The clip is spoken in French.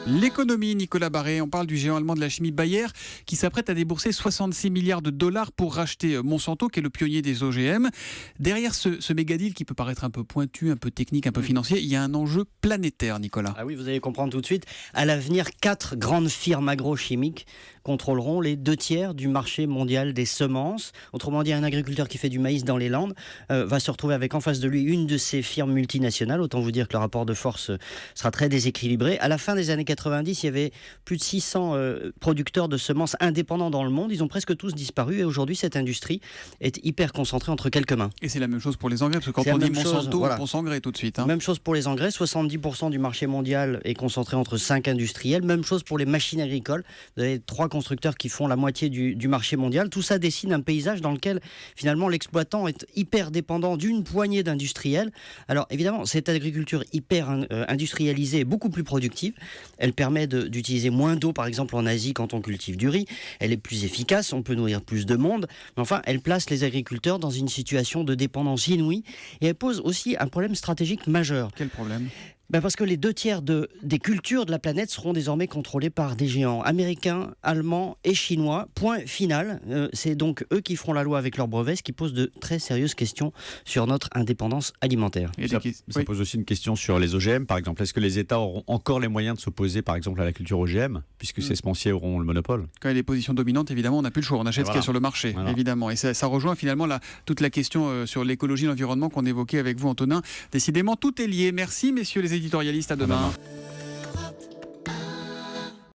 L'économie, Nicolas Barré, on parle du géant allemand de la chimie Bayer qui s'apprête à débourser 66 milliards de dollars pour racheter Monsanto, qui est le pionnier des OGM. Derrière ce méga deal qui peut paraître un peu pointu, un peu technique, un peu financier, il y a un enjeu planétaire, Nicolas. Ah oui, vous allez comprendre tout de suite. À l'avenir, 4 grandes firmes agrochimiques contrôleront les 2/3 du marché mondial des semences. Autrement dit, un agriculteur qui fait du maïs dans les Landes va se retrouver avec en face de lui une de ces firmes multinationales. Autant vous dire que le rapport de force sera très déséquilibré. À la fin des années 90, il y avait plus de 600 producteurs de semences indépendants dans le monde. Ils ont presque tous disparu et aujourd'hui, cette industrie est hyper concentrée entre quelques mains. Et c'est la même chose pour les engrais, parce que quand on dit Monsanto, on pense engrais tout de suite. Même chose pour les engrais, 70% du marché mondial est concentré entre 5 industriels. Même chose pour les machines agricoles. Vous avez 3 constructeurs qui font la moitié du marché mondial. Tout ça dessine un paysage dans lequel finalement l'exploitant est hyper dépendant d'une poignée d'industriels. Alors évidemment, cette agriculture hyper industrialisée est beaucoup plus productive. Elle permet d'utiliser moins d'eau, par exemple en Asie quand on cultive du riz. Elle est plus efficace, on peut nourrir plus de monde. Mais enfin, elle place les agriculteurs dans une situation de dépendance inouïe et elle pose aussi un problème stratégique majeur. Quel problème ? Parce que les 2/3 des cultures de la planète seront désormais contrôlées par des géants américains, allemands et chinois. Point final. C'est donc eux qui feront la loi avec leurs brevets, ce qui pose de très sérieuses questions sur notre indépendance alimentaire. Et ça pose aussi une question sur les OGM, par exemple. Est-ce que les États auront encore les moyens de s'opposer, par exemple, à la culture OGM, puisque ces semenciers auront le monopole ? Quand il y a des positions dominantes, évidemment, on n'a plus le choix. On achète ce qu'il y a sur le marché, évidemment. Et ça rejoint finalement toute la question sur l'écologie et l'environnement qu'on évoquait avec vous, Antonin. Décidément, tout est lié. Merci, messieurs les éditorialistes. À demain.